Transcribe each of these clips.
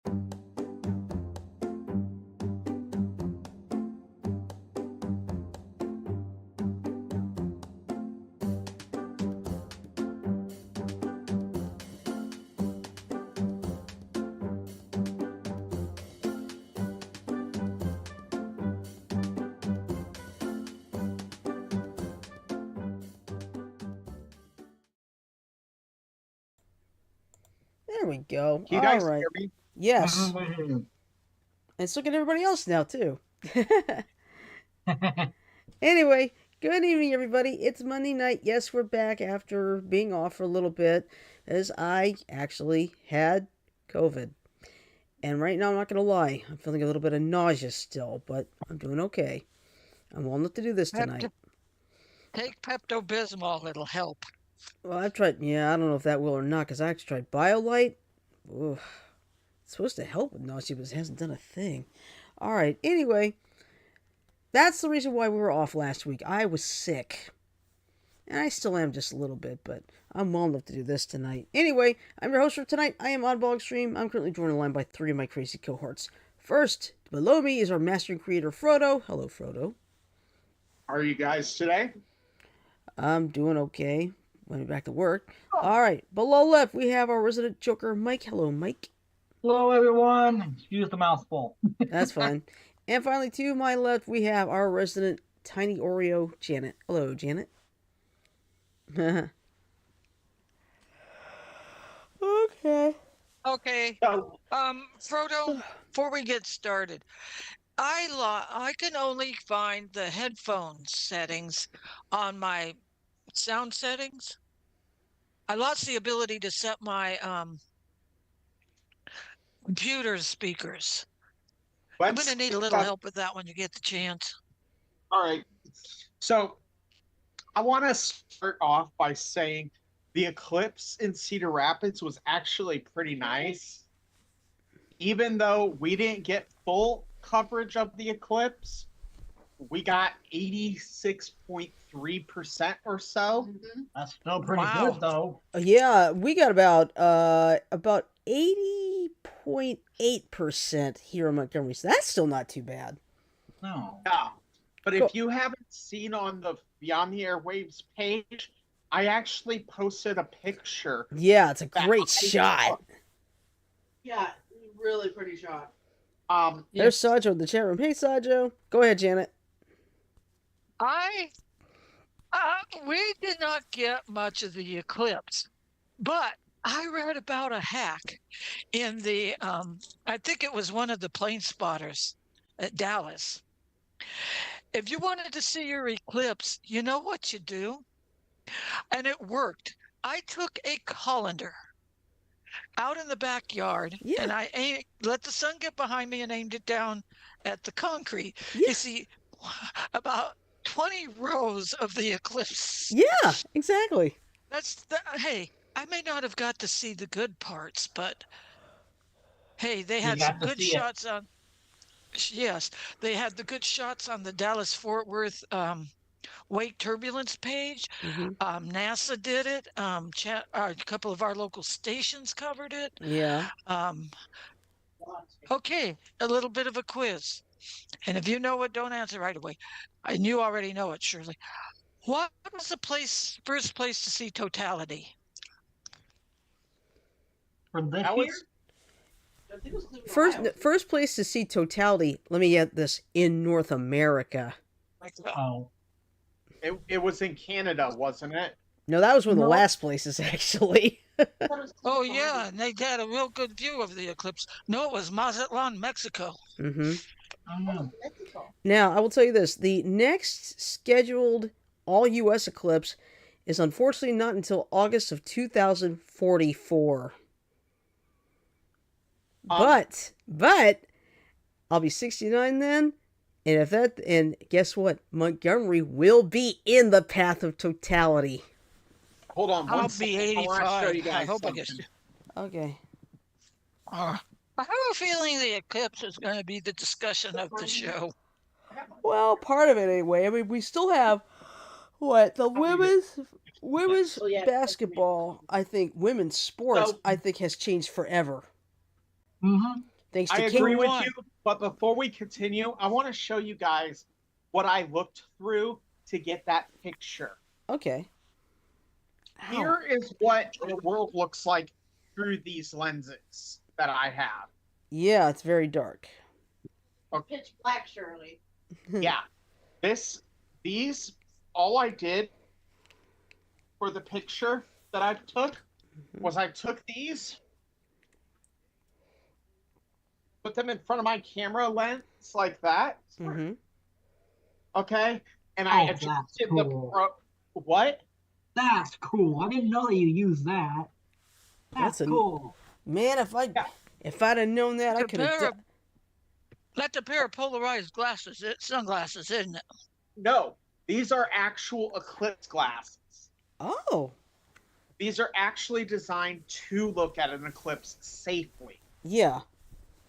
There we go. Can you All guys right. hear me? Yes. And so can everybody else now, too. Anyway, good evening, everybody. It's Monday night. Yes, we're back after being off for a little bit, as I actually had COVID. And right now, I'm not going to lie, I'm feeling a little bit of nausea still, but I'm doing okay. I'm well enough to do this tonight. Take Pepto-Bismol, it'll help. Well, I've tried, yeah, I don't know if that will or not, because I actually tried BioLite. Oof. It's supposed to help with nausea, but it hasn't done a thing. All right, anyway, that's the reason why we were off last week. I was sick. And I still am just a little bit, but I'm well enough to do this tonight. Anyway, I'm your host for tonight. I am Oddball Extreme. I'm currently joined online by 3 of my crazy cohorts. First, below me is our master and creator, Frodo. Hello, Frodo. How are you guys today? I'm doing okay. Went back to work. All right, below left, we have our resident joker, Mike. Hello, Mike. Hello, everyone. Excuse the mouthful. That's fine. And finally, to my left, we have our resident tiny Oreo, Janet. Hello, Janet. Okay. Okay. So, Frodo, before we get started, I can only find the headphone settings on my sound settings. I lost the ability to set my computer speakers. I'm going to need a little help with that when you get the chance. All right. So I want to start off by saying the eclipse in Cedar Rapids was actually pretty nice. Even though we didn't get full coverage of the eclipse, we got 86.3% or so. That's still pretty Wow. good, though. Yeah, we got about 80.8% here in Montgomery. So that's still not too bad. No. Yeah. But Cool. if you haven't seen on the Beyond the Airwaves page, I actually posted a picture. Yeah, it's a great shot. Yeah, really pretty shot. There's Sajo in the chat room. Hey, Sajo. Go ahead, Janet. We did not get much of the eclipse, but I read about a hack in the, I think it was one of the plane spotters at Dallas. If you wanted to see your eclipse, you know what you do? And it worked. I took a colander out in the backyard, Yeah. and I let the sun get behind me and aimed it down at the concrete. Yeah. You see, about 20 rows of the eclipse. Yeah, exactly. Hey, I may not have got to see the good parts, but hey, they You had got some to good see it. shots on. Yes, they had the good shots on the Dallas-Fort Worth wake turbulence page. Mhm. NASA did it. A couple of our local stations covered it. Yeah. Okay, a little bit of a quiz. And if you know it, don't answer right away. And you already know it, Shirley. What was the first place to see totality? For this That year? was I think it was Cleveland, Ohio. First place to see totality, let me get this, in North America. Oh. it was in Canada, wasn't it? No, that was one of the No. last places, actually. I thought it was Oh, Cleveland. yeah, and they had a real good view of the eclipse. No, it was Mazatlan, Mexico. Mm-hmm. Mexico. Now, I will tell you this. The next scheduled all-U.S. eclipse is unfortunately not until August of 2044. But I'll be 69 then, and guess what? Montgomery will be in the path of totality. Hold on. I'll one be second. I wanna show 85. you I guys hope I get something. Okay. I have a feeling the eclipse is going to be the discussion of the show. Well, part of it anyway. I mean, we still have the women's Oh, yeah. basketball. I think women's sports. So- I think has changed forever. Mm-hmm. Thanks I to agree King. with One. you, but before we continue, I want to show you guys what I looked through to get that picture. Okay. Ow. Here is what the world looks like through these lenses that I have. Yeah, it's very dark. Pitch black, Shirley. Yeah. These, all I did for the picture that I took was I took these, put them in front of my camera lens like that. Mm-hmm. Okay. And I Oh, that's adjusted cool. what? That's cool. I didn't know that you used that. That's That's a- cool. Man, if I'd have known that, I could have. That's a pair of polarized sunglasses, isn't it? No, these are actual eclipse glasses. Oh. These are actually designed to look at an eclipse safely. Yeah.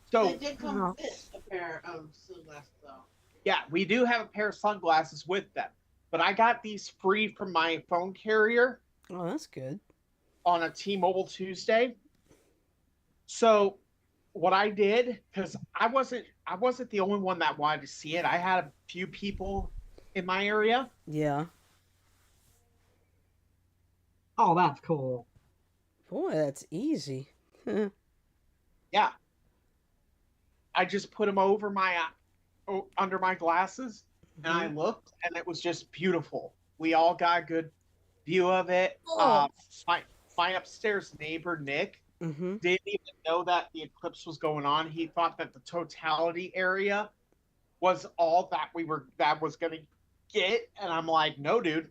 So They did come with a pair of sunglasses, though. yeah, we do have a pair of sunglasses with them, but I got these free from my phone carrier Oh, that's good. on a T-Mobile Tuesday. So what I did, because I wasn't the only one that wanted to see it. I had a few people in my area. Yeah. Oh, that's cool. Boy, that's easy. Yeah. I just put them over my under my glasses, and I looked, and it was just beautiful. We all got a good view of it. Oh. My upstairs neighbor Nick Mm-hmm. didn't even know that the eclipse was going on. He thought that the totality area was all that was going to get, and I'm like, no, dude.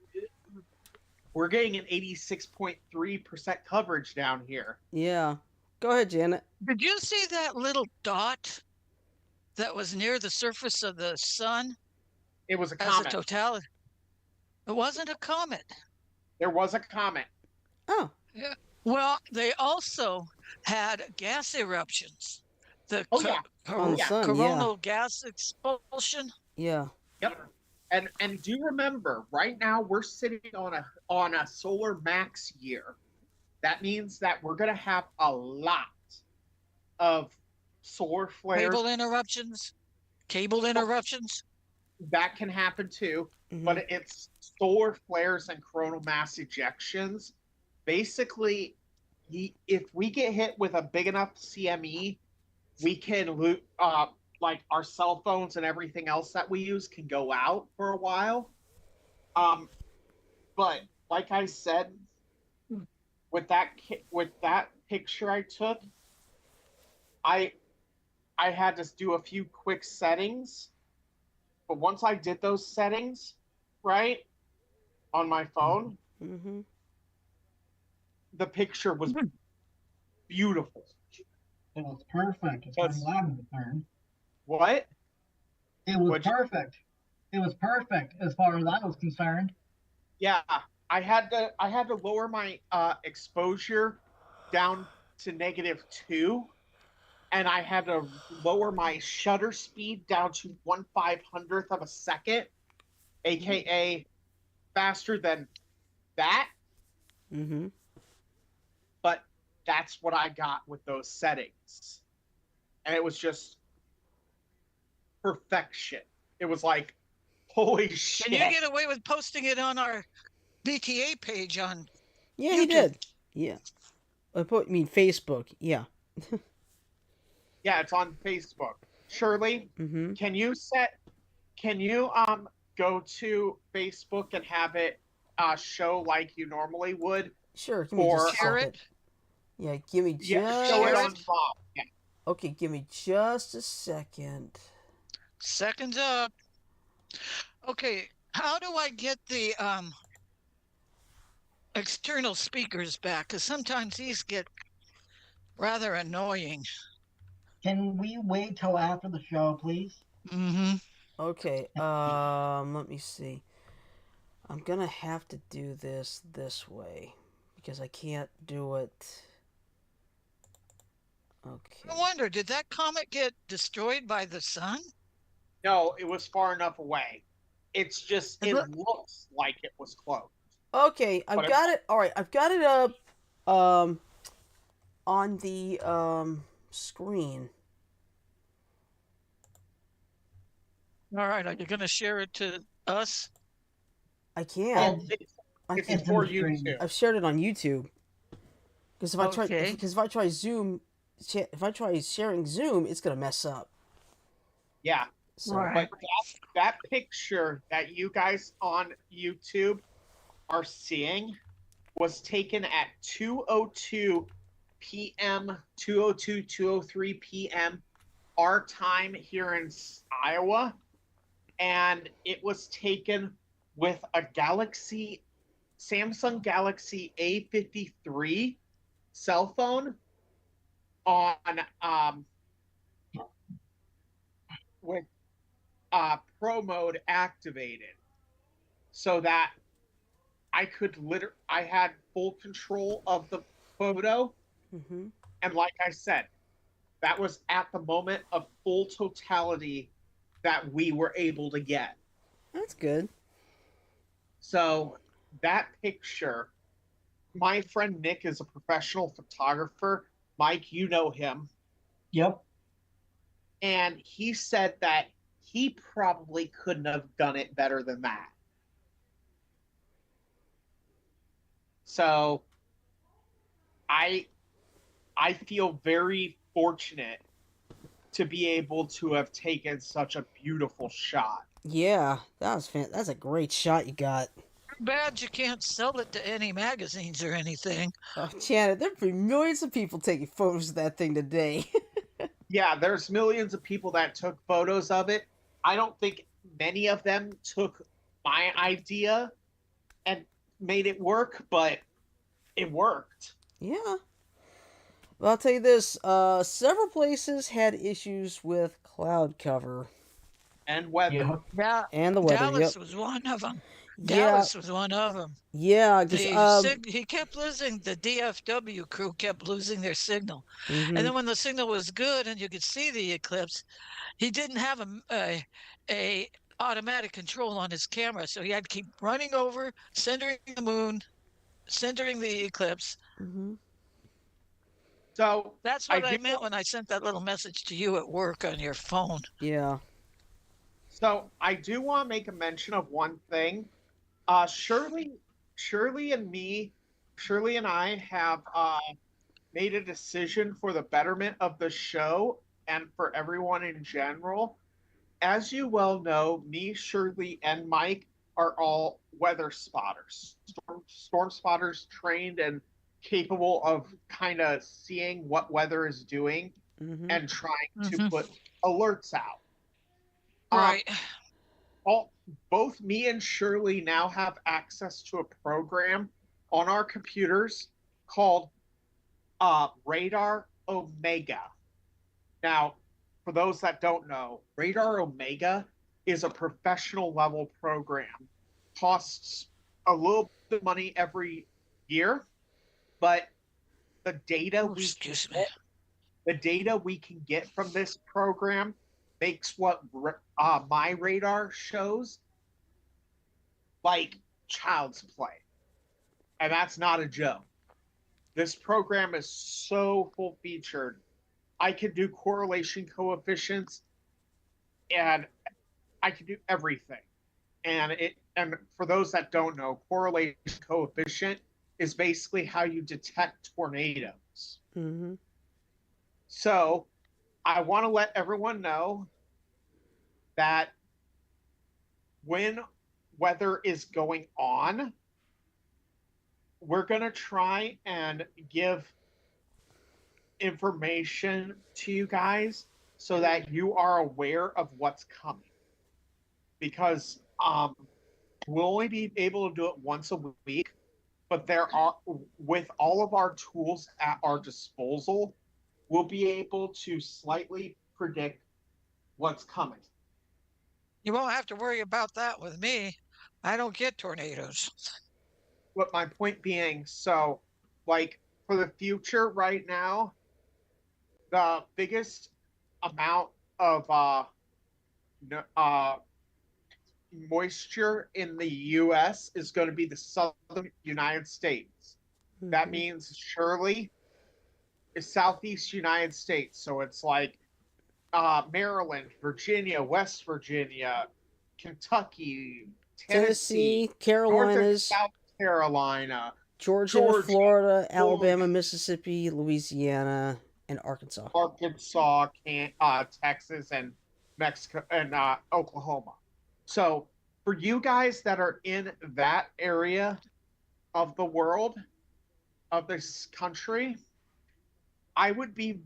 We're getting an 86.3% coverage down here. Yeah. Go ahead, Janet. Did you see that little dot that was near the surface of the sun It was a as a comet. totality? It wasn't a comet. There was a comet. Oh. Yeah. Well, they also had gas eruptions. The Oh, yeah. On the sun, coronal gas expulsion. Yeah. Yep. And do remember, right now we're sitting on a solar max year. That means that we're gonna have a lot of solar flares. Cable interruptions. That can happen too, Mhm. but it's solar flares and coronal mass ejections. Basically, if we get hit with a big enough CME, we can like our cell phones and everything else that we use can go out for a while. But like I said, with that picture I took, I had to do a few quick settings. But once I did those settings, right, on my phone, Mm-hmm. the picture was beautiful. It was perfect. It's Yes. my lab concerned. What? It was What'd you- perfect. It was perfect as far as I was concerned. Yeah, I had to lower my exposure down to -2, and I had to lower my shutter speed down to 1/500th of a second, aka faster than that. Mm-hmm. But that's what I got with those settings, and it was just perfection. It was like, holy shit! Can you get away with posting it on our BTA page on? Yeah, he YouTube. did. Yeah. Facebook. Yeah. Yeah, it's on Facebook. Shirley, Mm-hmm. can you go to Facebook and have it show like you normally would? Sure. Give me Or- just a Share second. it. Yeah, give me just. Yeah, show it Share on it. top. Yeah. Okay, give me just a second. Seconds up. Okay, how do I get the external speakers back? Because sometimes these get rather annoying. Can we wait till after the show, please? Mm-hmm. Okay. Let me see. I'm gonna have to do this way because I can't do it. Okay. I wonder, did that comet get destroyed by the sun? No, it was far enough away. It's just It it looks like it was close. Okay, I've But got it. All right, I've got it up on the screen. All right, are you going to share it to us? I Oh, can't. it's, I it's can't. It's in for the stream. YouTube. I've shared it on YouTube. Because Okay. if I try Zoom, if I try sharing Zoom, it's gonna mess up. Yeah, So Right. but that picture that you guys on YouTube are seeing was taken at 2:02 p.m., 2:02, 2:03 p.m. our time here in Iowa, and it was taken with a Samsung Galaxy A53 cell phone on with pro mode activated, so that I had full control of the photo. hmm And like I said, that was at the moment of full totality that we were able to get. that's good. So that picture, my friend Nick is a professional photographer. Mike, you know him. Yep. And he said that he probably couldn't have done it better than that. So I I feel very fortunate to be able to have taken such a beautiful shot. Yeah, that's a great shot you got. Too bad you can't sell it to any magazines or anything. Oh, Janet, there'd be millions of people taking photos of that thing today. Yeah, there's millions of people that took photos of it. I don't think many of them took my idea and made it work, but it worked. Yeah. Well, I'll tell you this. Several places had issues with cloud cover And weather. Yep. Yeah, and the weather. Yep. Dallas was one of them. Yeah. Dallas was one of them. Yeah. Because He kept losing. The DFW crew kept losing their signal, and hmm then when the signal was good and you could see the eclipse, he didn't have a automatic control on his camera, so he had to keep running over, centering the moon, centering the eclipse. hmm So That's I what do I meant when I sent that little message to you at work on your phone. Yeah. I do want to make a mention of one thing. Shirley, Shirley and me, Shirley and I have made a decision for the betterment of the show and for everyone in general. As you well know, me, Shirley, and Mike are all weather spotters, storm spotters trained and capable of kind of seeing what weather is doing hmm and trying to Mhm. put alerts out. Um, Right. all both me and Shirley now have access to a program on our computers called Radar Omega. Now, for those that don't know, Radar Omega is a professional level program. Costs a little bit of money every year, but the data Oh, excuse me. the data we can get from this program makes what my radar shows like child's play. And that's not a joke. This program is so full featured. I can do correlation coefficients and I can do everything. And for those that don't know, correlation coefficient is basically how you detect tornadoes. hmm So I want to let everyone know that when weather is going on, we're going to try and give information to you guys so that you are aware of what's coming. Because we'll only be able to do it once a week, but with all of our tools at our disposal, we'll be able to slightly predict what's coming. You won't have to worry about that with me. I don't get tornadoes. But my point being, so like for the future right now, the biggest amount of uh, moisture in the U.S. is going to be the southern United States. That means Shirley is southeast United States, so it's like Maryland, Virginia, West Virginia, Kentucky, Tennessee, North and Carolinas, South Carolina, Georgia, Georgia, Florida, Alabama, Florida, Mississippi, Louisiana, and Arkansas. Arkansas, Texas, and Mexico and Oklahoma. So for you guys that are in that area of the world, of this country, I would be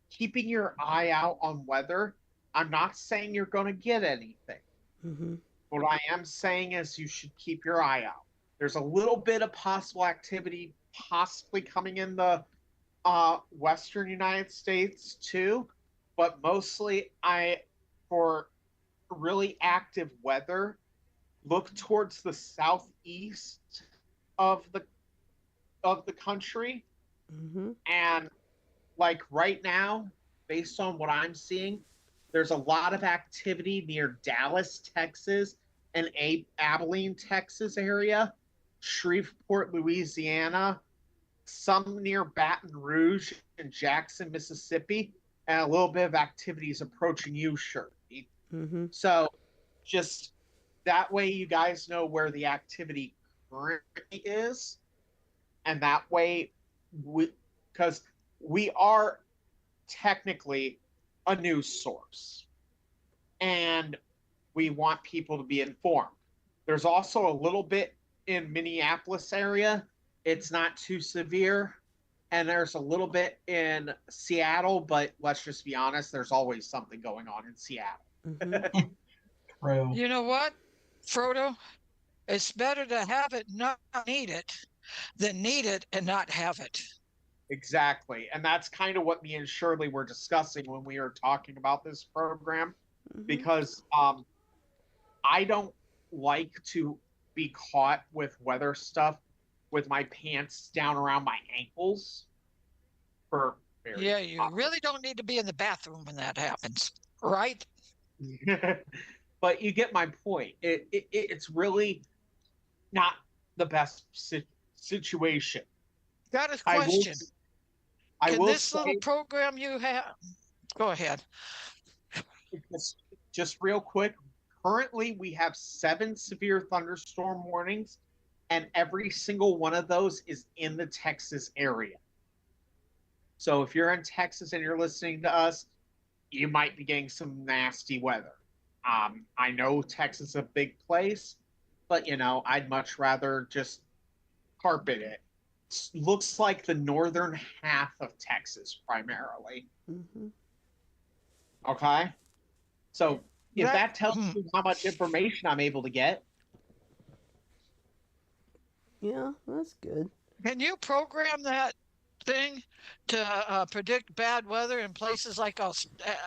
keeping your eye out on weather. I'm not saying you're going to get anything. Mm-hmm. What I am saying is you should keep your eye out. There's a little bit of possible activity possibly coming in the Western United States too, but mostly for really active weather, look towards the southeast of the country. Mm-hmm. And like right now, based on what I'm seeing, there's a lot of activity near Dallas, Texas, and Abilene, Texas area, Shreveport, Louisiana, some near Baton Rouge and Jackson, Mississippi, and a little bit of activities approaching you, Shirley. Mm-hmm. So just that way you guys know where the activity currently is. And that way, because we are technically a news source and we want people to be informed. There's also a little bit in Minneapolis area. It's not too severe. And there's a little bit in Seattle, but let's just be honest, there's always something going on in Seattle. Mm-hmm. True. You know what, Frodo? It's better to have it, not need it, than need it and not have it. Exactly. And that's kind of what me and Shirley were discussing when we were talking about this program, Mm-hmm. because I don't like to be caught with weather stuff with my pants down around my ankles. Yeah, you really don't need to be in the bathroom when that happens, right? But you get my point. It's really not the best situation. Got a I will, question. I Can will this say, little program you have... Go ahead. just real quick, currently we have 7 severe thunderstorm warnings, and every single one of those is in the Texas area. So if you're in Texas and you're listening to us, you might be getting some nasty weather. I know Texas is a big place, but I'd much rather just carpet it. Looks like the northern half of Texas primarily. Mm-hmm. Okay? So if that tells you how much information I'm able to get. Yeah, that's good. Can you program that thing to predict bad weather in places like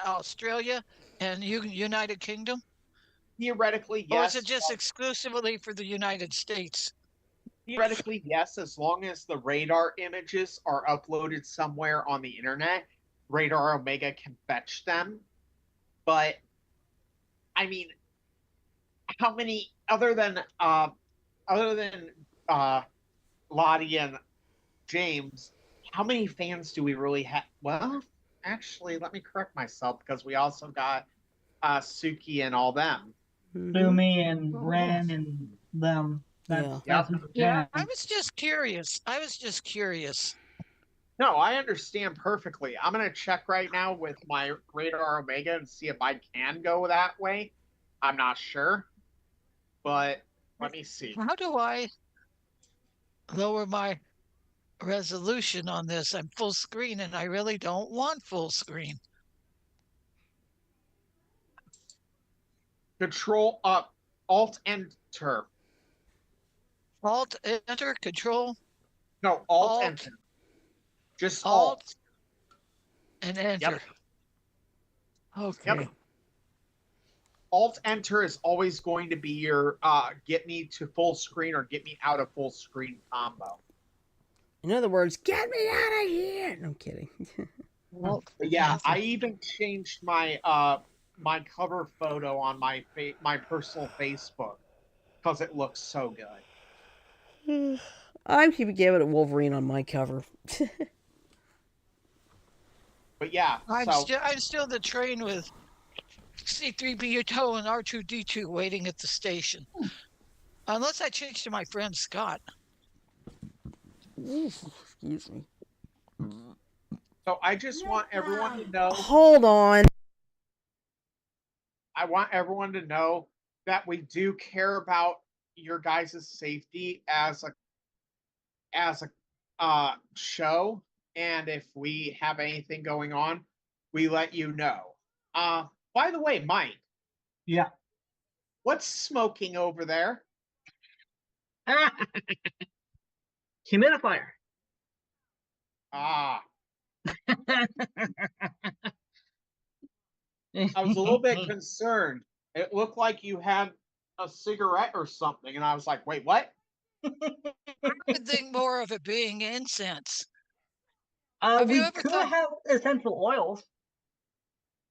Australia and United Kingdom? Theoretically, yes. Or is it just exclusively for the United States? Theoretically, yes, as long as the radar images are uploaded somewhere on the internet, Radar Omega can fetch them. But I mean, how many other than Lottie and James, how many fans do we really have? Well, actually, let me correct myself, because we also got Suki and all them. Mm-hmm. Sumi and Ren and them. That's Yeah, I was just curious. No, I understand perfectly. I'm going to check right now with my Radar Omega and see if I can go that way. I'm not sure, but let me see. How do I lower my resolution on this? I'm full screen and I really don't want full screen. Control up, Alt Enter. Alt Enter, Control. No, Alt Enter. Just Alt and Enter. Yep. Okay. Yep. Alt Enter is always going to be your get me to full screen or get me out of full screen combo. In other words, get me out of here. No, I'm kidding. Well, yeah, I even changed my my cover photo on my personal Facebook because it looks so good. I'm keeping giving it Wolverine on my cover. But yeah, I'm still the train with C-3PO and R2-D2 waiting at the station. Unless I change to my friend Scott. Excuse me. so I just want everyone to know. Hold on. I want everyone to know that we do care about your guys' safety as a show, and if we have anything going on, we let you know. By the way, Mike, Yeah. what's smoking over there? Humidifier. Ah, I was a little bit concerned. It looked like you had a cigarette or something, and I was like, wait, what? I would think more of it being incense. Have you We ever could thought? have essential oils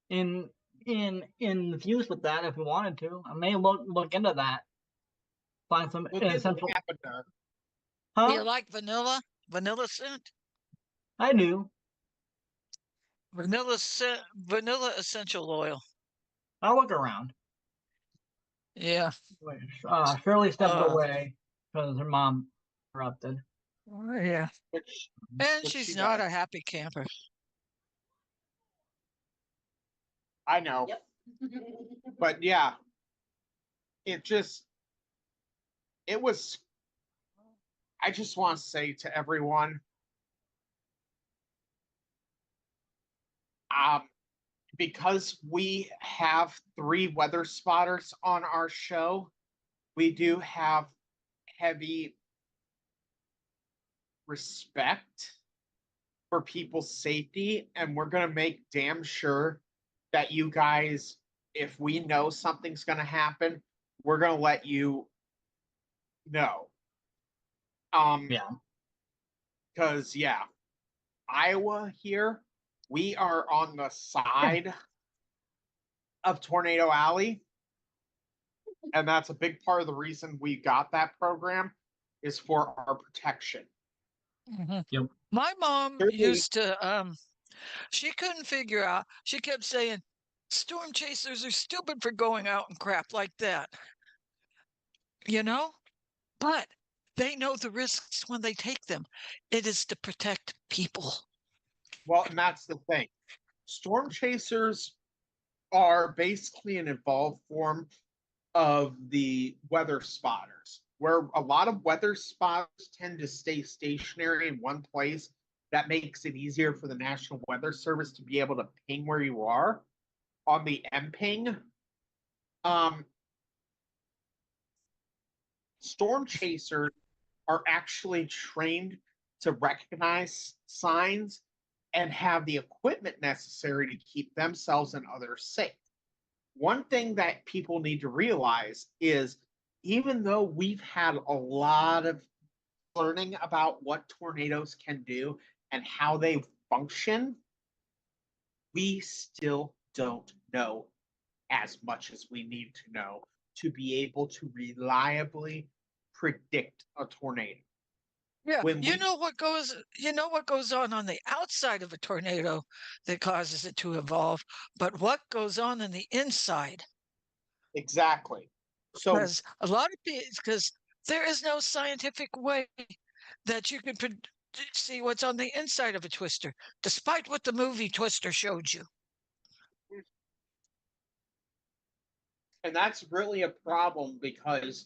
in infused with that if we wanted to. I may look into that. Find some Look at essential. lavender. Do you Huh? like vanilla? Vanilla scent? I do. Vanilla essential oil. I'll look around. Yeah. Shirley stepped Uh, away because her mom interrupted. yeah. Which And which she's she not does. a happy camper. I know. Yep. But yeah, it was. I just want to say to everyone, um, because we have 3 weather spotters on our show, we do have heavy respect for people's safety, and we're going to make damn sure that you guys, if we know something's going to happen, we're going to let you know. Yeah. Because yeah, Iowa here, we are on the side of Tornado Alley, and that's a big part of the reason we got that program is for our protection. Mhm. Yep. My mom Thirdly- used to, she couldn't figure out, she kept saying, storm chasers are stupid for going out and crap like that. You know? But they know the risks when they take them. It is to protect people. Well, and that's the thing. Storm chasers are basically an evolved form of the weather spotters, where a lot of weather spotters tend to stay stationary in one place. That makes it easier for the National Weather Service to be able to ping where you are on the MPing. Storm chasers are actually trained to recognize signs and have the equipment necessary to keep themselves and others safe. One thing that people need to realize is even though we've had a lot of learning about what tornadoes can do and how they function, we still don't know as much as we need to know to be able to reliably predict a tornado. Yeah, When you we know what goes on the outside of a tornado that causes it to evolve, but what goes on in the inside? exactly. So Because a lot of people, because there is no scientific way that you can see what's on the inside of a twister, despite what the movie Twister showed you. and that's really a problem because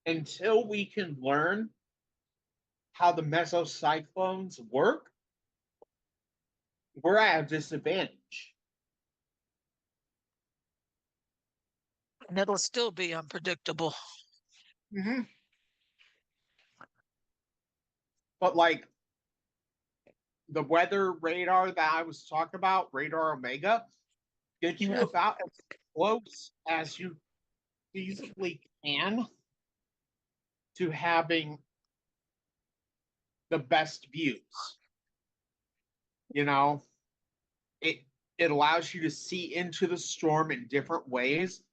until we can learn how the mesocyclones work, we're at a disadvantage. And it'll still be unpredictable. Mm-hmm. But like the weather radar that I was talking about, Radar Omega, gets you Yeah. about as close as you feasibly can to having the best views. You know, it it allows you to see into the storm in different ways.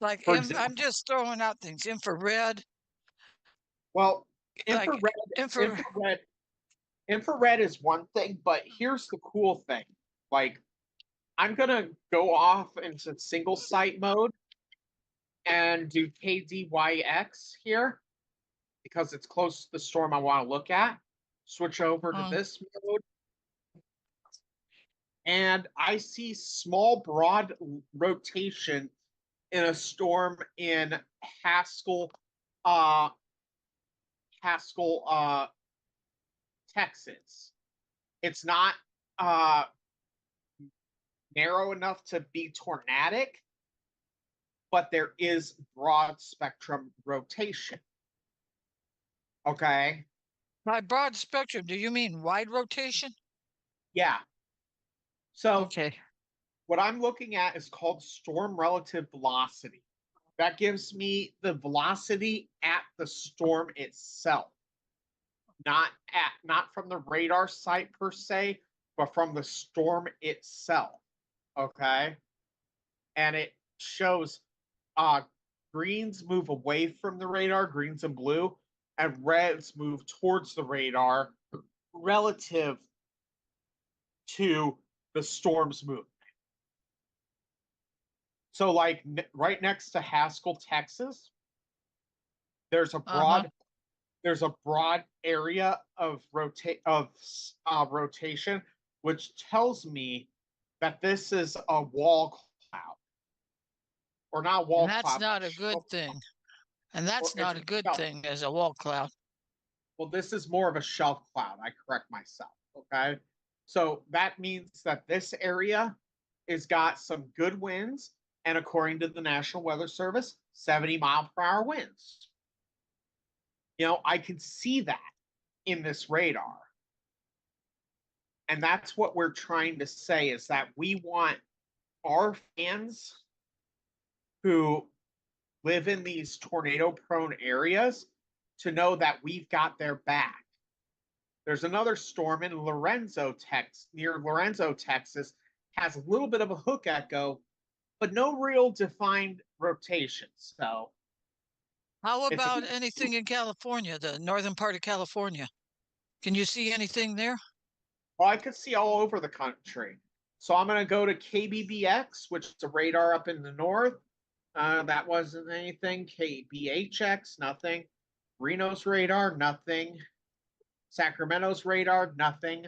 Like For example, I'm just throwing out things. Infrared, well, like infrared, infrared. infrared, infrared is one thing, but here's the cool thing. Like, I'm gonna go off into single site mode and do KDYX here because it's close to the storm I want to look at. Switch over to this mode. And I see small broad rotation in a storm in Haskell, Texas. It's not narrow enough to be tornadic, but there is broad spectrum rotation. Okay. By broad spectrum, do you mean wide rotation? Yeah. So Okay. what I'm looking at is called storm relative velocity. That gives me the velocity at the storm itself, not from the radar site per se, but from the storm itself. Okay. And it shows greens move away from the radar, greens and blue, and reds move towards the radar relative to the storm's movement. So, like right next to Haskell, Texas, there's a broad area of rotation, which tells me that this is a wall cloud, or not wall And that's cloud. not a good thing. And that's Or not it's a good shelf. thing as a wall cloud. Well, this is more of a shelf cloud. I correct myself. Okay. So that means that this area has got some good winds, and according to the National Weather Service, 70-mile-per-hour winds. You know, I can see that in this radar. And that's what we're trying to say, is that we want our fans who live in these tornado-prone areas to know that we've got their back. There's another storm in Lorenzo, Texas, near Lorenzo, Texas, has a little bit of a hook echo, but no real defined rotation. So, how about anything in California, the northern part of California? Can you see anything there? Well, I could see all over the country. So I'm going to go to KBBX, which is a radar up in the north. That wasn't anything. KBHX, nothing. Reno's radar, nothing. Sacramento's radar, nothing.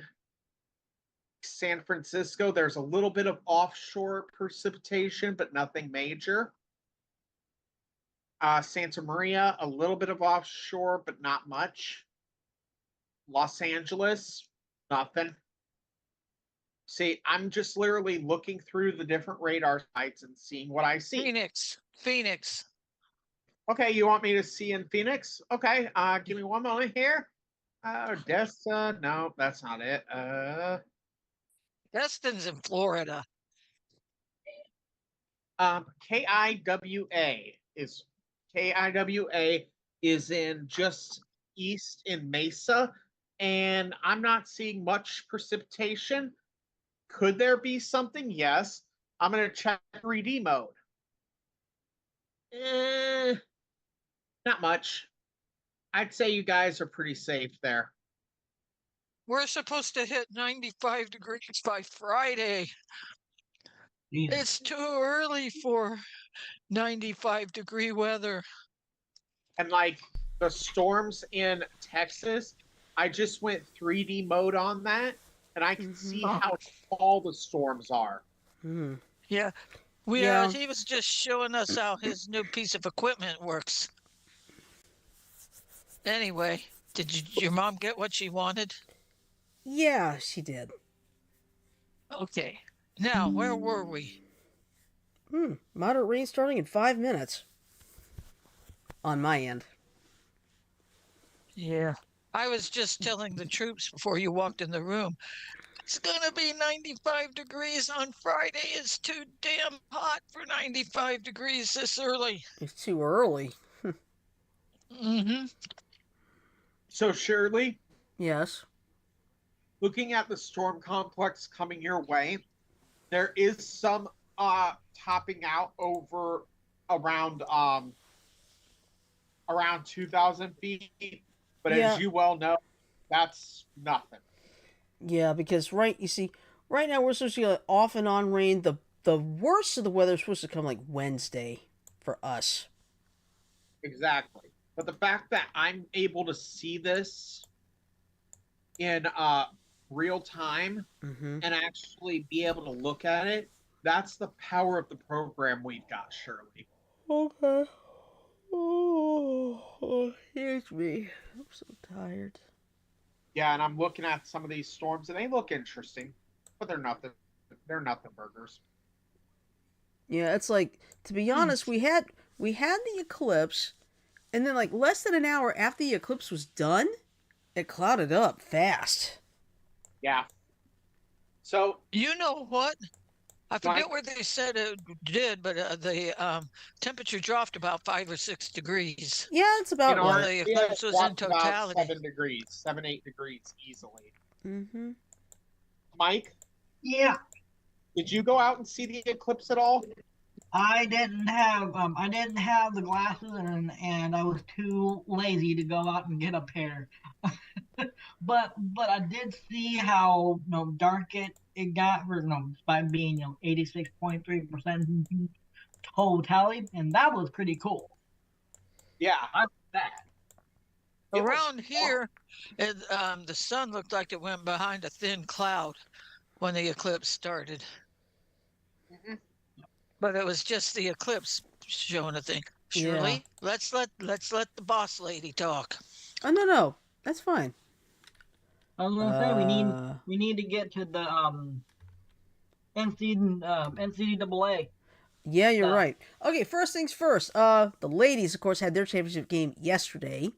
San Francisco, there's a little bit of offshore precipitation, but nothing major. Santa Maria, a little bit of offshore, but not much. Los Angeles, nothing. See, I'm just literally looking through the different radar sites and seeing what I see. Phoenix. Okay, you want me to see in Phoenix? Okay, give me one moment here. Odessa, no, that's not it. Destin's in Florida. KIWA is in just east in Mesa, and I'm not seeing much precipitation. Could there be something? Yes. I'm going to check 3D mode. Not much. I'd say you guys are pretty safe there. We're supposed to hit 95 degrees by Friday. Jesus. It's too early for 95-degree weather. And like the storms in Texas, I just went 3D mode on that, and I can see how tall the storms are. Yeah. He was just showing us how his new piece of equipment works. Anyway, did your mom get what she wanted? Yeah, she did. Okay. Now, where were we? Moderate rain starting in 5 minutes. On my end. Yeah. I was just telling the troops before you walked in the room. It's going to be 95 degrees on Friday. It's too damn hot for 95 degrees this early. It's too early. Mm-hmm. So, Shirley? Yes. Looking at the storm complex coming your way, there is some topping out over around 2,000 feet, but as you well know, that's nothing. Yeah, because right now we're supposed to get off and on rain. The worst of the weather is supposed to come like Wednesday for us. Exactly. But the fact that I'm able to see this in real time Mm-hmm. and actually be able to look at it, that's the power of the program we've got, Shirley. Okay. Oh, here's me. I'm so tired. Yeah, and I'm looking at some of these storms and they look interesting, but they're nothing. They're nothing burgers. Yeah, it's like, to be honest, we had the eclipse, and then like less than an hour after the eclipse was done, it clouded up fast. Yeah. So You know what? I Like- forget where they said it did, but the temperature dropped about 5 or 6 degrees. Yeah, it's about in Well, our right. the area, eclipse it was in dropped about totality. 7, 8 degrees easily. Mm-hmm. Mike, Yeah, did you go out and see the eclipse at all? I didn't have the glasses, and I was too lazy to go out and get a pair. but I did see how dark it got for by being 86.3% totality, and that was pretty cool. Yeah. I like that. It was Around here, the sun looked like it went behind a thin cloud when the eclipse started, Mhm. but it was just the eclipse showing a thing. Yeah. Shirley, let's let the boss lady talk. Oh no, that's fine. I was gonna say we need to get to the NCAA. Yeah, you're right. Okay, first things first. The ladies, of course, had their championship game yesterday.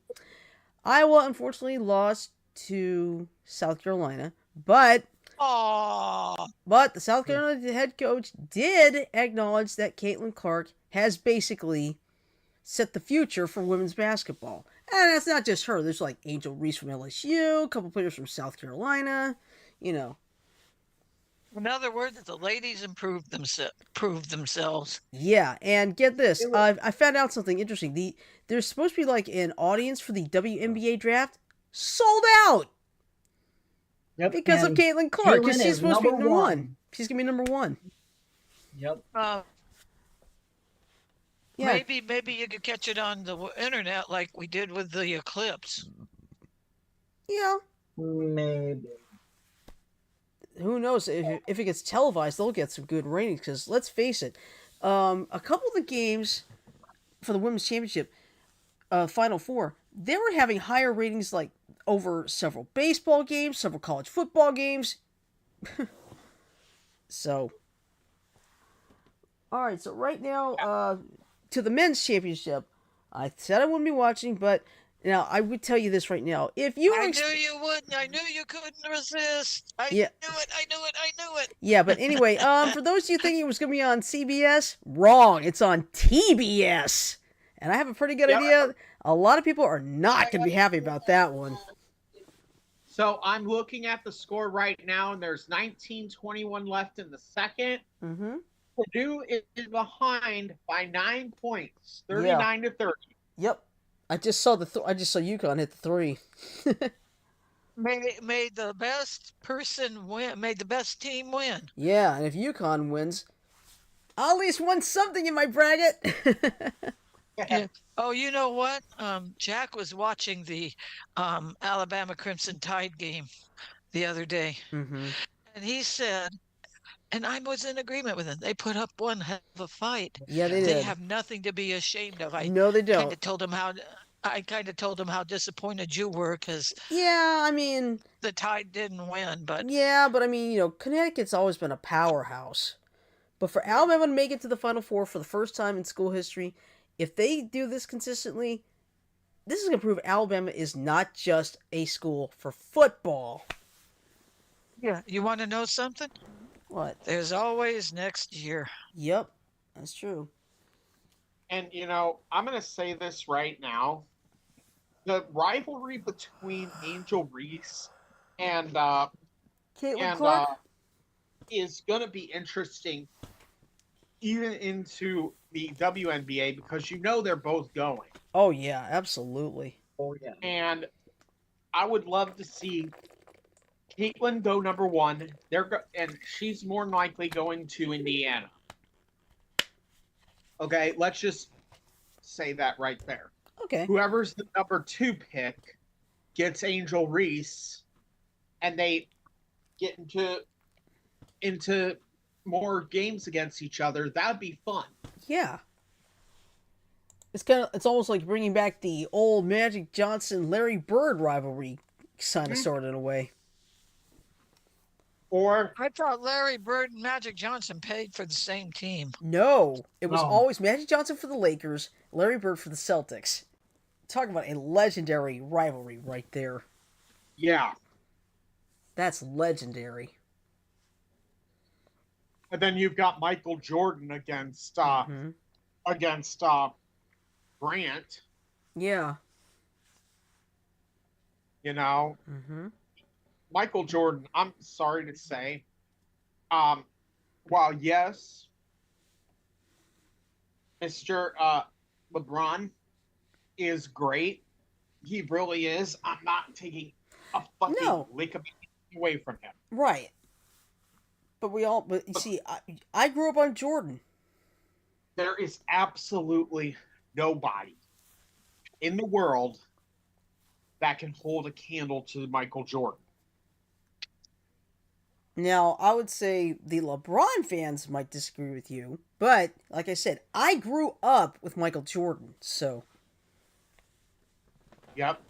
Iowa unfortunately lost to South Carolina, but Oh, the South Carolina head coach did acknowledge that Caitlin Clark has basically set the future for women's basketball. And it's not just her. There's like Angel Reese from LSU, a couple players from South Carolina, you know. in other words, the ladies proved themselves. Yeah, and get this. I found out something interesting. There's supposed to be like an audience for the WNBA draft. Sold out! Yep, Because of and Caitlin Clark. Because Caitlin she's is supposed to be number number one. one. She's going to be number one. Yep. Yeah. Maybe you could catch it on the internet like we did with the eclipse. Yeah. Maybe. Who knows? If it gets televised, they'll get some good ratings. Because let's face it, a couple of the games for the women's championship, Final Four, they were having higher ratings like over several baseball games, several college football games. So, all right. So right now, to the men's championship, I said I wouldn't be watching, but now I would tell you this right now: if you were I knew you wouldn't. I knew you couldn't resist. I knew it. Yeah, but anyway, for those of you thinking it was going to be on CBS, wrong. It's on TBS. And I have a pretty good idea. A lot of people are not going to be happy about that one. So I'm looking at the score right now, and there's 19:21 left in the second. Mm-hmm. Purdue is behind by 9 points, 39-30. Yep. I just saw UConn hit the three. Made the best person win. Made the best team win. Yeah, and if UConn wins, I'll at least win something in my bracket. Yeah. Oh, you know what? Jack was watching the Alabama Crimson Tide game the other day, Mm-hmm. and he said, and I was in agreement with him. They put up one hell of a fight. Yeah, they They did. have nothing to be ashamed of. No, they don't. I kind of told him how disappointed you were because Yeah, I mean, the Tide didn't win. But I mean, Connecticut's always been a powerhouse. But for Alabama to make it to the Final Four for the first time in school history, if they do this consistently, this is going to prove Alabama is not just a school for football. yeah, you want to know something? What? There's always next year. Yep, that's true. And, I'm going to say this right now. The rivalry between Angel Reese and Caitlin Clark? Is going to be interesting even into the WNBA because they're both going. Oh, yeah, absolutely. Oh yeah. And I would love to see Caitlin go number 1. And she's more than likely going to Indiana. Okay, let's just say that right there. Okay. Whoever's the number 2 pick gets Angel Reese, and they get into more games against each other. That'd be fun. Yeah. It's almost like bringing back the old Magic Johnson Larry Bird rivalry, kind of sort in a way. Or I thought Larry Bird and Magic Johnson paid for the same team. No, it was No. always Magic Johnson for the Lakers, Larry Bird for the Celtics. Talk about a legendary rivalry right there. yeah. That's legendary. And then you've got Michael Jordan against Grant. Yeah. You know, Michael Jordan. I'm sorry to say, while yes, Mr. LeBron is great, he really is. I'm not taking a fucking lick of it away from him. Right. But you see, I grew up on Jordan. There is absolutely nobody in the world that can hold a candle to Michael Jordan. Now, I would say the LeBron fans might disagree with you, but like I said, I grew up with Michael Jordan, so. Yep.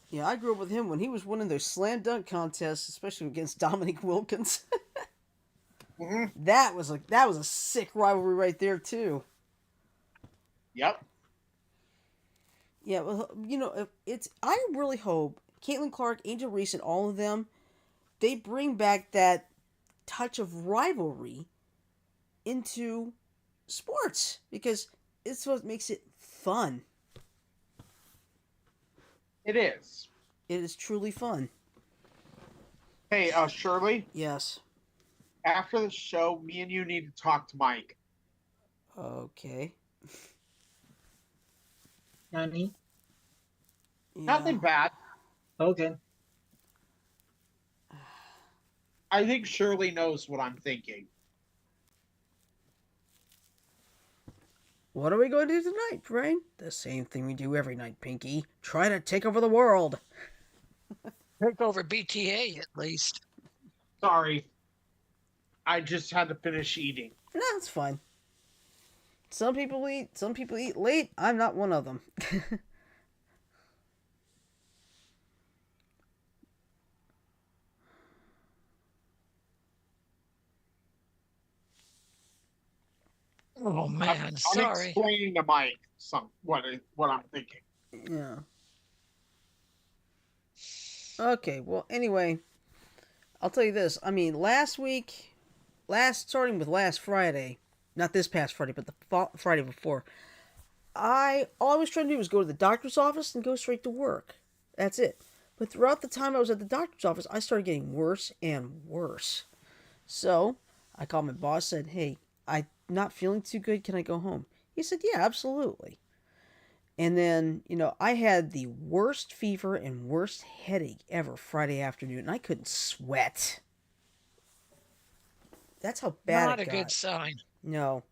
Yeah, I grew up with him when he was winning those slam dunk contests, especially against Dominique Wilkins. That was a sick rivalry right there too. Yep. Yeah, well, I really hope Caitlin Clark, Angel Reese, and all of them, they bring back that touch of rivalry into sports, because it's what makes it fun. It is. It is truly fun. Hey, Shirley, Yes. after the show, me and you need to talk to Mike. Okay. Honey? Yeah. Nothing bad. Okay. I think Shirley knows what I'm thinking. What are we going to do tonight, Brain? The same thing we do every night, Pinky. Try to take over the world. Take over BTA at least. Sorry. I just had to finish eating. No, it's fine. Some people eat late. I'm not one of them. Oh man, I'm sorry. explaining to Mike what I'm thinking. Yeah. Okay, well, anyway, I'll tell you this. I mean, starting with last Friday, not this past Friday, but the Friday before, all I was trying to do was go to the doctor's office and go straight to work. That's it. But throughout the time I was at the doctor's office, I started getting worse and worse. So, I called my boss, said, hey, I'm not feeling too good, can I go home? He said, yeah, absolutely. And then, I had the worst fever and worst headache ever Friday afternoon, and I couldn't sweat. That's how bad Not it a got. good sign. No.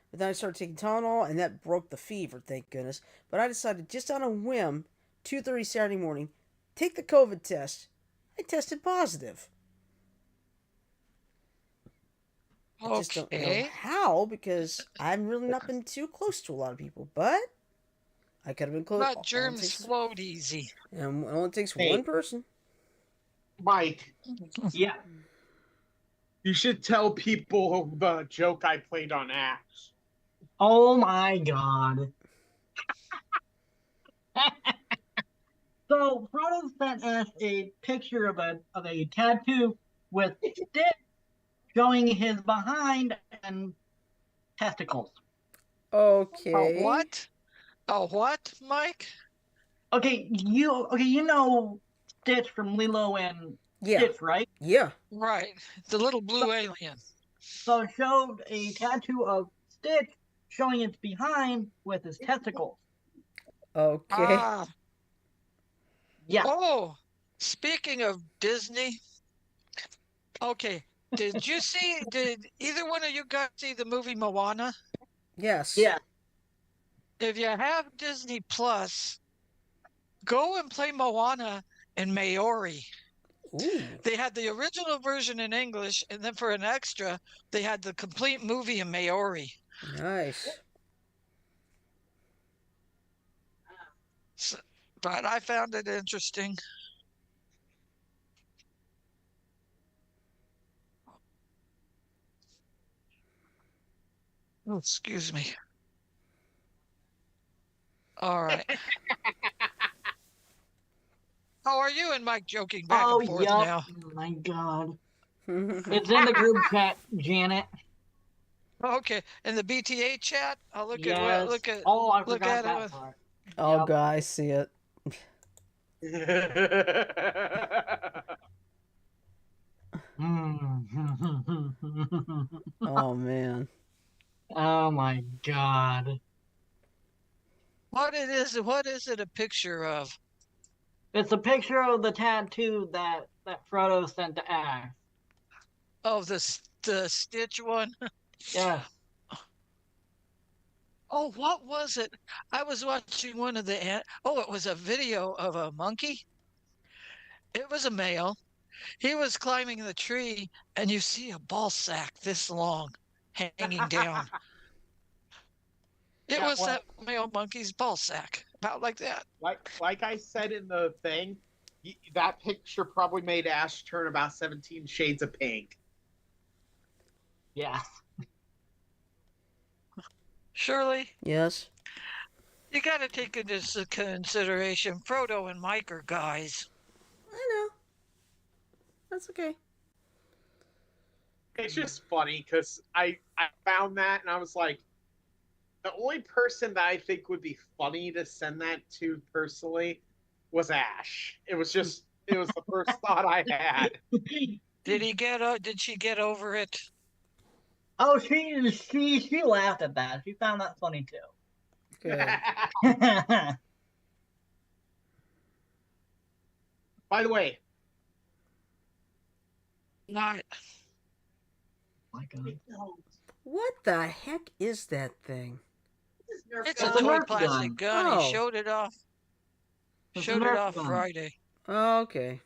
But then I started taking Tylenol, and that broke the fever, thank goodness. But I decided, just on a whim, 2:30 Saturday morning, take the COVID test. I tested positive. I just don't know Okay. how, because I've really not been too close to a lot of people. But I could have been close. But germs float easy. And it only takes Hey. one person. Mike, Yeah. you should tell people the joke I played on Axe. Oh my god. So Proto sent us a picture of a tattoo with Stitch showing his behind and testicles. Okay. A what? A what, Mike? Okay, you know Stitch from Lilo and Yeah. Stitch, right? Yeah. Right. The little blue alien. So it showed a tattoo of Stitch showing its behind with his testicles. Okay. Ah. Yeah. Oh. Speaking of Disney, okay, did either one of you guys see the movie Moana? Yes. Yeah. If you have Disney Plus, go and play Moana in Maori. Ooh. They had the original version in English, and then for an extra, they had the complete movie in Maori. Nice. So, but I found it interesting. Oh, excuse me. All right. How are you and Mike joking back Oh, and forth yup. now? Oh, my God. It's in the group chat, Janet. Okay, in the BTA chat, I'll look at Yes. look at Oh, I look forgot at it. that part. Oh, Yep. God, I see it. Oh, man. Oh my God. What is it a picture of? It's a picture of the tattoo that Frodo sent to Ash. Oh, the Stitch one. Yes. Oh, what was it? I was watching one of the. Oh, it was a video of a monkey. It was a male. He was climbing the tree, and you see a ball sack this long hanging down. It Yeah, was well, that male monkey's ball sack, about like that. like I said in the thing, that picture probably made Ash turn about 17 shades of pink. Yes. Shirley, Yes. you got to take into consideration Frodo and Mike are guys. I know. That's okay. It's just funny because I found that and I was like, the only person that I think would be funny to send that to personally was Ash. It was the first thought I had. Did she get over it? Oh, she laughed at that. She found that funny too. Good. By the way, Not. My God. What the heck is that thing? It's gun. a toy Nerf plastic gun. Oh. He showed it off. It's a Showed it Nerf off gun. Friday. Oh, okay.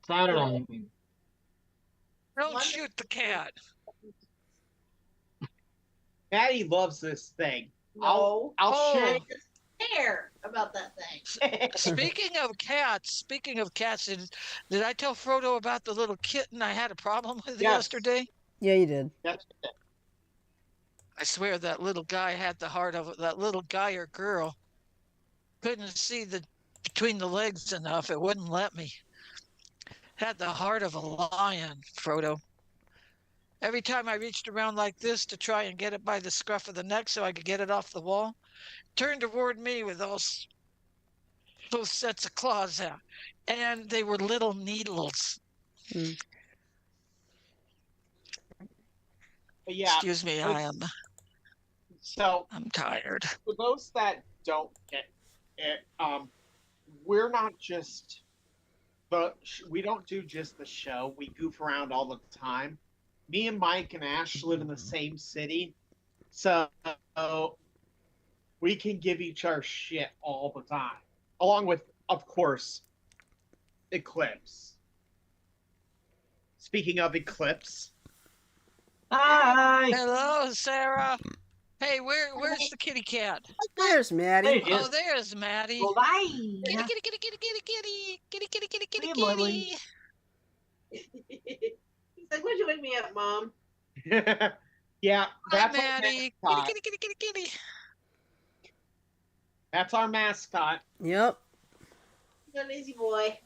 Saturday, I mean. Don't shoot the cat. Maddie loves this thing. No. I'll Oh. show I you. just care about that thing. Speaking of cats, did I tell Frodo about the little kitten I had a problem with Yes. yesterday? Yeah, you did. I swear that little guy had the heart of that little guy or girl. Couldn't see the between the legs enough. It wouldn't let me. Had the heart of a lion, Frodo. Every time I reached around like this to try and get it by the scruff of the neck so I could get it off the wall, turned toward me with those sets of claws out. And they were little needles. Hmm. But yeah. Excuse me, I'm tired. For those that don't get it, we're not just we don't do just the show. We goof around all the time. Me and Mike and Ash live in the same city, so we can give each other shit all the time. Along with, of course, Eclipse. Speaking of Eclipse, Hi. Hello, Sarah. Hey, where's the kitty cat? There's Maddie. Hey, Oh, there's Maddie. Well, bye. Kitty, kitty, kitty, kitty, kitty, kitty, kitty, kitty, kitty, kitty, Hey, Lily. kitty. He's like, why'd you wake me up, Mom? yeah, Hi, that's our Maddie. mascot. Kitty, kitty, kitty, kitty, kitty. That's our mascot. Yep. Go lazy boy.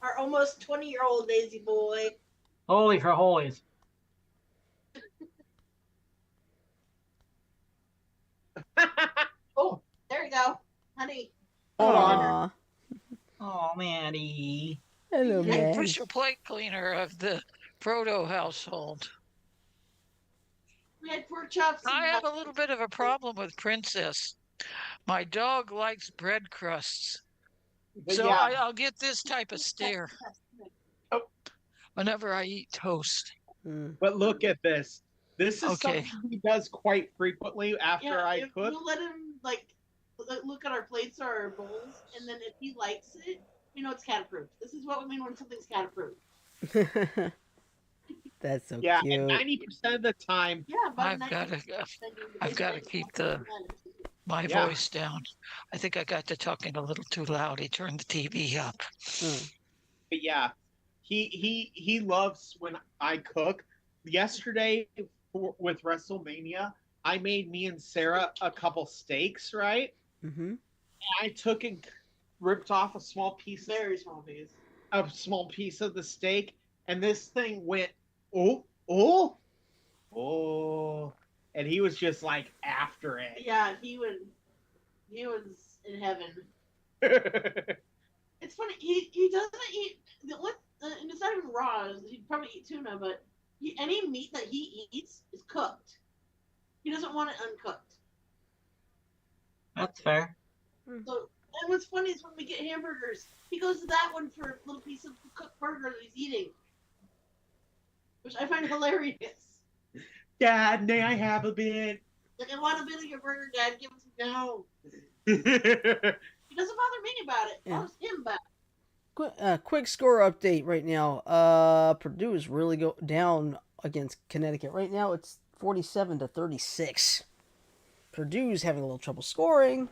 Our almost 20-year-old lazy boy. Holy for holies. Oh, there you go. Honey. Hold on. Aw. Oh, Maddie. Hello, The Maddie. official plate cleaner of the Frodo household. We had pork chops. I have a little bit of a problem with Princess. My dog likes bread crusts. But So yeah, I'll get this type of stare Oh. whenever I eat toast. Mm. but look at this. This is Okay. something he does quite frequently after I if cook. we'll let him like look at our plates or our bowls, and then if he likes it, we know it's cat approved. This is what we mean when something's cat approved. That's so Yeah, cute. and 90% of the time, Yeah, but I've got to keep my Yeah. voice down. I think I got to talking a little too loud. He turned the TV up. Mm. but yeah, he loves when I cook. Yesterday with WrestleMania, I made me and Sarah a couple steaks, right? Mm-hmm. I took and ripped off a small piece, very small piece. a small piece of the steak, and this thing went oh oh oh, and he was just like after it. Yeah, he was in heaven. It's funny. He doesn't eat and it's not even raw. He'd probably eat tuna, but any meat that he eats is cooked. He doesn't want it uncooked. That's fair. So, and what's funny is when we get hamburgers, he goes to that one for a little piece of cooked burger that he's eating, which I find hilarious. Dad, may I have a bit? Like, I want a bit of your burger, Dad. Give it to me now. Yeah. He doesn't bother me about it. It Yeah. bothers him about Quick score update right now. Purdue is really down against Connecticut. Right now it's 47-36. Purdue's having a little trouble scoring.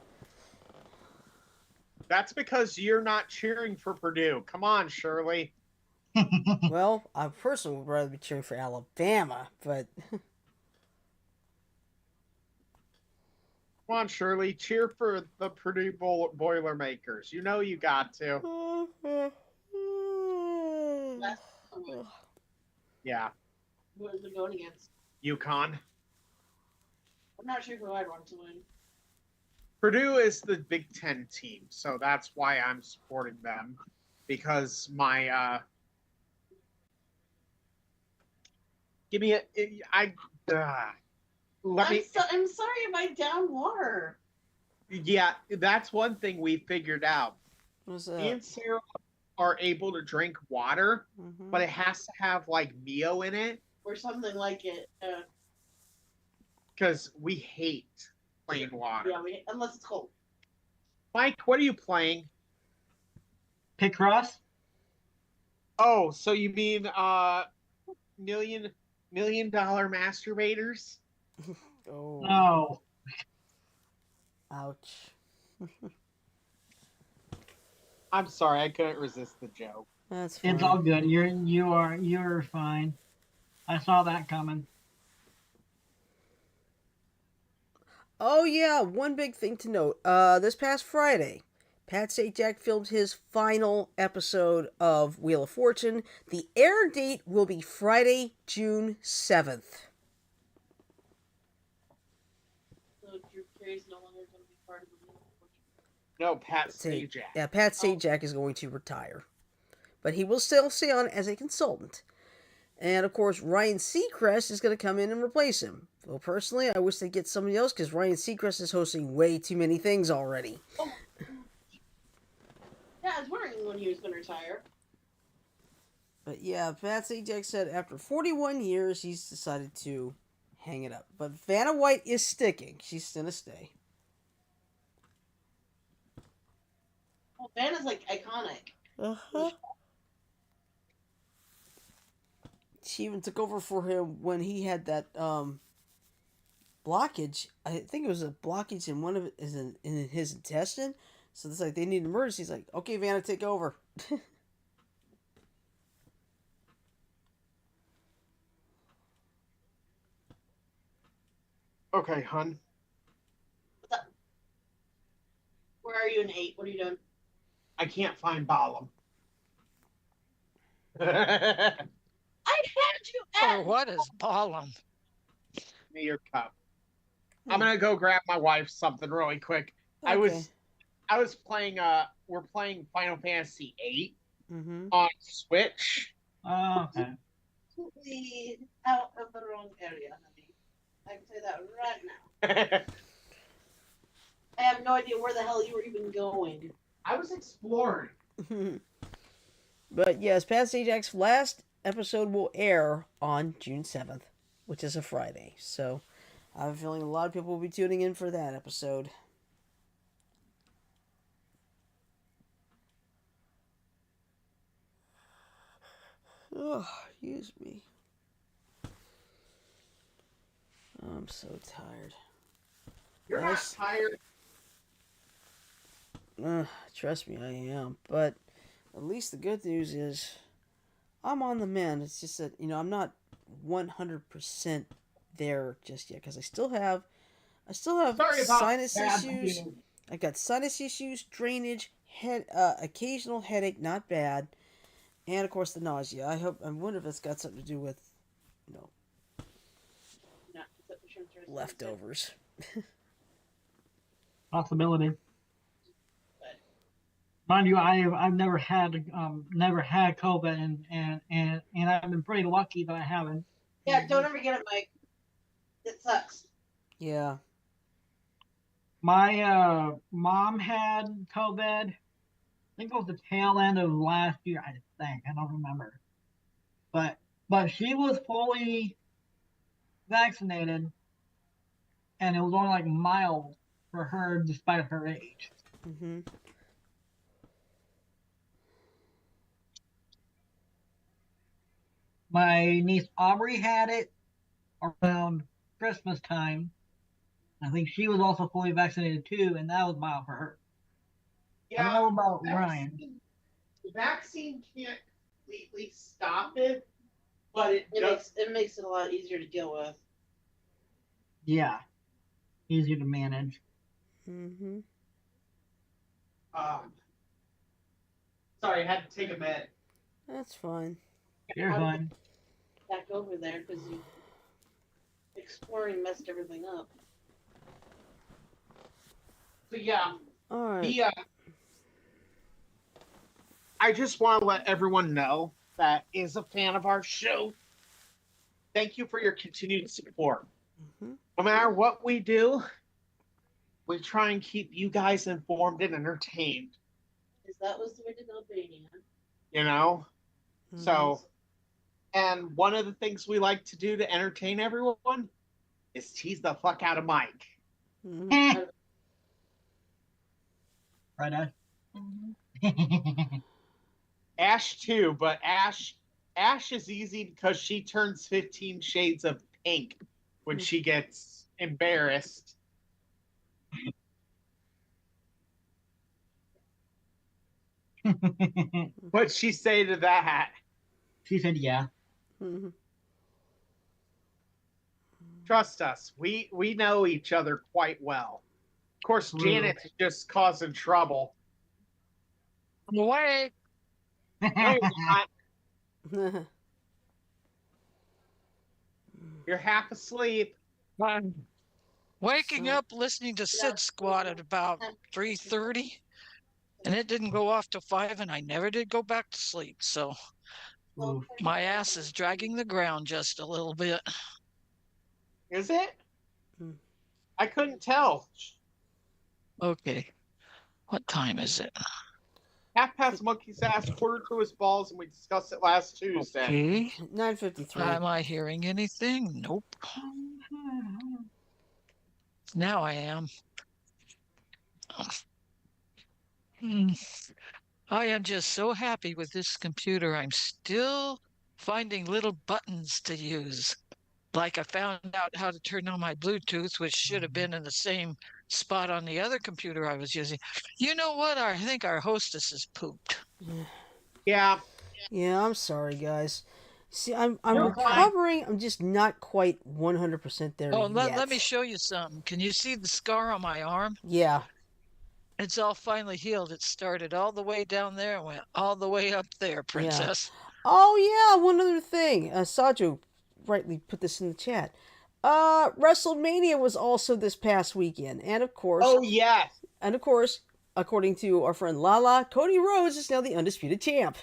That's because you're not cheering for Purdue. Come on, Shirley. Well, I personally would rather be cheering for Alabama, but Come on, Shirley. Cheer for the Purdue Boilermakers. You know you got to. it. Last one. Yeah. Who has been going against? UConn. I'm not sure who I'd want to win. Purdue is the Big Ten team, so that's why I'm supporting them. Because my give me let me I'm sorry if I down water. yeah, that's one thing we figured out. what's Me and Sarah are able to drink water, Mhm. but it has to have like Mio in it Or something like it. because we hate plain water. Yeah, unless it's cold. Mike, what are you playing? Picross? Oh, so you mean million dollar masturbators? Oh, No. ouch. I'm sorry, I couldn't resist the joke. That's fine. It's all good. You're fine. I saw that coming. Oh yeah, one big thing to note. This past Friday, Pat Sajak filmed his final episode of Wheel of Fortune. The air date will be Friday, June 7th. So Drew Carey's no longer going to be part of the Wheel of Fortune. No, Pat Sajak. Yeah, Pat Sajak is going to retire. But he will still stay on as a consultant. And of course, Ryan Seacrest is going to come in and replace him. Well, personally, I wish they'd get somebody else because Ryan Seacrest is hosting way too many things already. Oh. Yeah, I was wondering when he was going to retire. But yeah, Pat Sajak said after 41 years, he's decided to hang it up. But Vanna White is sticking. She's going to stay. Well, Vanna's like iconic. Uh-huh. She even took over for him when he had that blockage. I think it was a blockage in one of it is in his intestine. So it's like they need an emergency. He's like, okay, Vanna, take over. Okay, hun. What's up? Where are you in 8? What are you doing? I can't find Balam. I had you Or at. what is Balaam? Me your cup. I'm gonna go grab my wife something really quick. I was playing we're playing Final Fantasy VIII on Switch. Oh, okay. Completely out of the wrong area, honey. I can say that right now. I have no idea where the hell you were even going. I was exploring. But yes, Past Ajax's last episode will air on June 7th, which is a Friday. So I have a feeling a lot of people will be tuning in for that episode. Oh, excuse me. I'm so tired. You're Nice. not tired. Trust me, I am. But at least the good news is I'm on the mend. It's just that, I'm not 100% there just yet because I still have Sorry about sinus that. issues. I got sinus issues, drainage, occasional headache, not bad, and of course the nausea. I wonder if it's got something to do with, No, leftovers. Possibility. Mind you, I've never had COVID, and I've been pretty lucky that I haven't. Yeah, don't ever get it, Mike. It sucks. Yeah. My mom had COVID. I think it was the tail end of last year. I don't remember, but she was fully vaccinated, and it was only like mild for her despite her age. Mm-hmm. My niece Aubrey had it around Christmas time. I think she was also fully vaccinated too, and that was mild for her. I don't know about Ryan. The vaccine can't completely stop it, but it makes it a lot easier to deal with. Yeah, easier to manage. Mm-hmm. Sorry, I had to take a med. That's fine. You're fine. Back over there because exploring messed everything up. So yeah, All right. I just want to let everyone know that is a fan of our show. Thank you for your continued support. Mm-hmm. No matter what we do, we try and keep you guys informed and entertained. Because that was the way to go, baby. You know? Mm-hmm. So, and one of the things we like to do to entertain everyone is tease the fuck out of Mike. Mm-hmm. Right on. Ash too, but Ash is easy because she turns 15 shades of pink when she gets embarrassed. What'd she say to that? She said, "Yeah." Mm-hmm. Trust us, we know each other quite well. Of course, Janet's just causing trouble. I'm awake. No, you're not. You're half asleep. I'm waking up listening to Sid Squad at about 3:30, and it didn't go off till 5, and I never did go back to sleep. So Oof. my ass is dragging the ground just a little bit. Is it? Hmm. I couldn't tell. Okay, what time is it? 1/2 monkey's ass, 1/4 to his balls, and we discussed it last Tuesday. Okay. 9:53. Am I hearing anything? Nope. Now I am. I am just so happy with this computer. I'm still finding little buttons to use. Like I found out how to turn on my Bluetooth, which should have been in the same spot on the other computer I was using. You know what? I think our hostess is pooped. Yeah. Yeah, I'm sorry, guys. See, I'm You're fine. recovering. I'm just not quite 100% there Oh, yet. let me show you something. Can you see the scar on my arm? Yeah. It's all finally healed. It started all the way down there and went all the way up there, princess. Oh, yeah, one other thing. Saju rightly put this in the chat. WrestleMania was also this past weekend. And of course... Oh, yes. And of course, according to our friend Lala, Cody Rhodes is now the undisputed champ.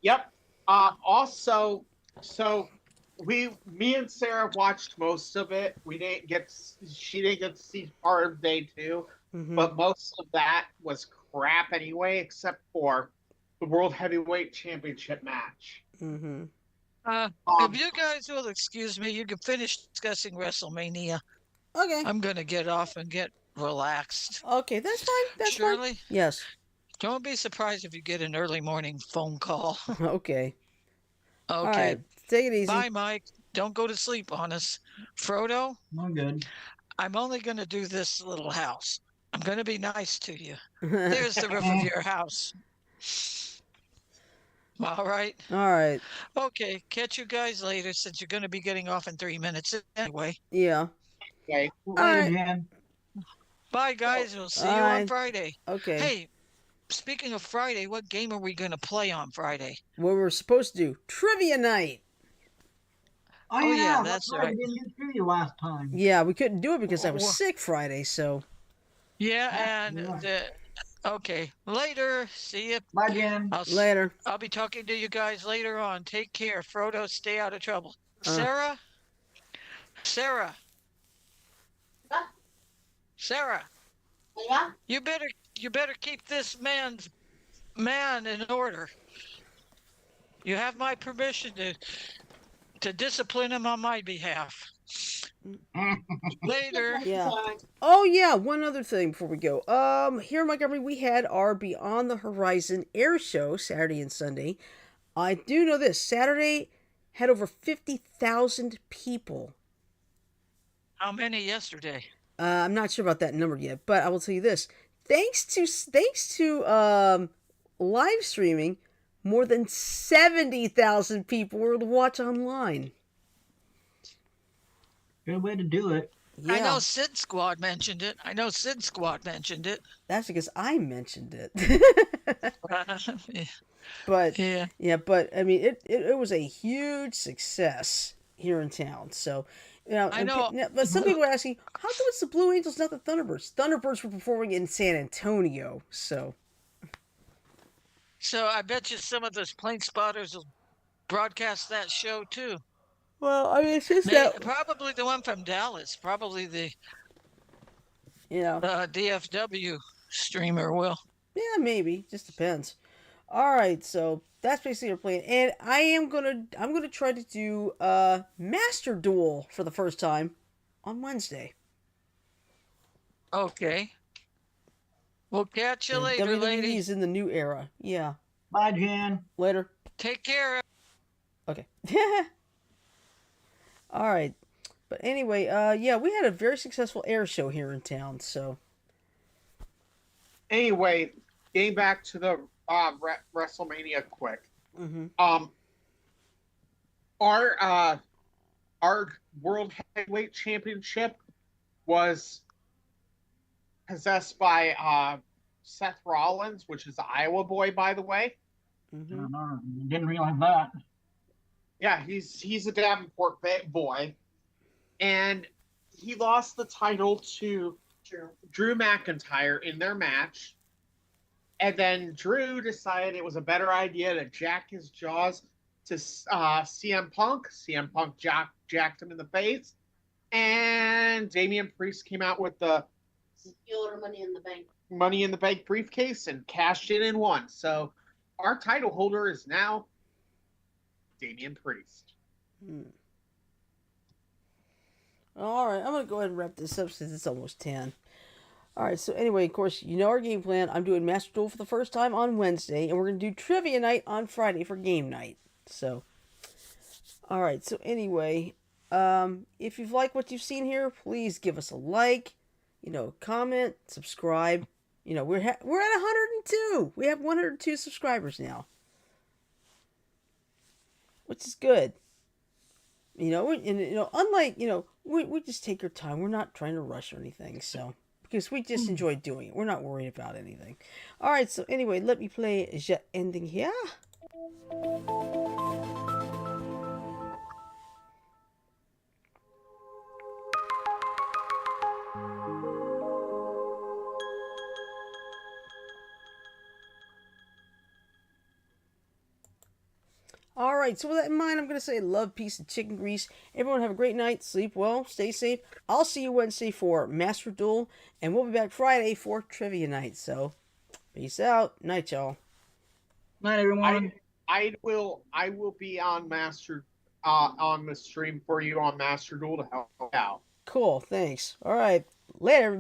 Yep. Also, so me and Sarah watched most of it. She didn't get to see part of day 2, Mm-hmm. but most of that was crap anyway, except for the World Heavyweight Championship match. Mm-hmm. If you guys will excuse me, you can finish discussing WrestleMania. Okay. I'm going to get off and get relaxed. Okay, that's fine. That's fine. Shirley, Yes. don't be surprised if you get an early morning phone call. Okay. All Okay. right. Take it easy. Bye, Mike. Don't go to sleep on us. Frodo, I'm good. I'm only going to do this little house. I'm going to be nice to you. There's the roof of your house. All right. All right. Okay. Catch you guys later since you're going to be getting off in 3 minutes anyway. Yeah. Okay. Later, right. Jan. Bye, guys. We'll see you All on right. Friday. Okay. Hey, speaking of Friday, what game are we going to play on Friday? What we were supposed to do? Trivia night. Oh, Oh, yeah, yeah, that's that's right. right. We didn't get through you last time. Yeah, we couldn't do it because I was Wha- sick Friday, so. Yeah, and Yeah. okay. Later. See you. Bye, Jan. Later. I'll be talking to you guys later on. Take care. Frodo, stay out of trouble. Uh. Sarah, Huh? Sarah, Yeah? you better keep this man in order. You have my permission to discipline him on my behalf. Later. Yeah. Sorry. Oh yeah, one other thing before we go. Here in Montgomery we had our Beyond the Horizon air show Saturday and Sunday. I do know this. Saturday had over 50,000 people. How many yesterday? I'm not sure about that number yet, but I will tell you this. Thanks to live streaming, more than 70,000 people were able to watch online. Good way to do it. Yeah, I know Sid Squad mentioned it. that's because I mentioned it. But Yeah. yeah, but I mean, it was a huge success here in town. So, I know. But some people are asking, how come it's the Blue Angels, not the Thunderbirds? Thunderbirds were performing in San Antonio, so. So I bet you some of those plane spotters will broadcast that show too. Well, I mean, it's just Probably the one from Dallas. Probably the DFW streamer will. Yeah, maybe. Just depends. All right, so that's basically our plan, and I'm gonna try to do Master Duel for the first time on Wednesday. Okay. We'll catch you And later, WWE lady. is in the new era. Yeah. Bye, Jan. Later. Take care. Okay. All right. But anyway, yeah, we had a very successful air show here in town, so. Anyway, getting back to the WrestleMania quick. Mm-hmm. Our World Heavyweight Championship was possessed by Seth Rollins, which is the Iowa boy, by the way. Mm-hmm. Didn't realize that. Yeah, he's a Davenport boy, and he lost the title to Drew McIntyre in their match. And then Drew decided it was a better idea to jack his jaws to CM Punk. CM Punk jacked him in the face, and Damian Priest came out with the Money in the Bank briefcase and cashed it and won. So our title holder is now Damian Priest. All right, I'm going to go ahead and wrap this up since it's almost 10. All right, so anyway, of course, you know our game plan. I'm doing Master Duel for the first time on Wednesday, and we're going to do Trivia Night on Friday for game night. So, all right, so anyway, if you've liked what you've seen here, please give us a like, comment, subscribe. We're at 102. We have 102 subscribers now, which is good. Unlike, we just take our time. We're not trying to rush or anything, so. Because we just enjoy doing it. We're not worried about anything. Alright, so anyway, let me play the ending here. Alright, so with that in mind, I'm going to say love, peace, and chicken grease. Everyone have a great night. Sleep well. Stay safe. I'll see you Wednesday for Master Duel. And we'll be back Friday for Trivia Night. So, Peace out. Night, y'all. Night, everyone. I will be on on the stream for you on Master Duel to help out. Cool. Thanks. All right. Later.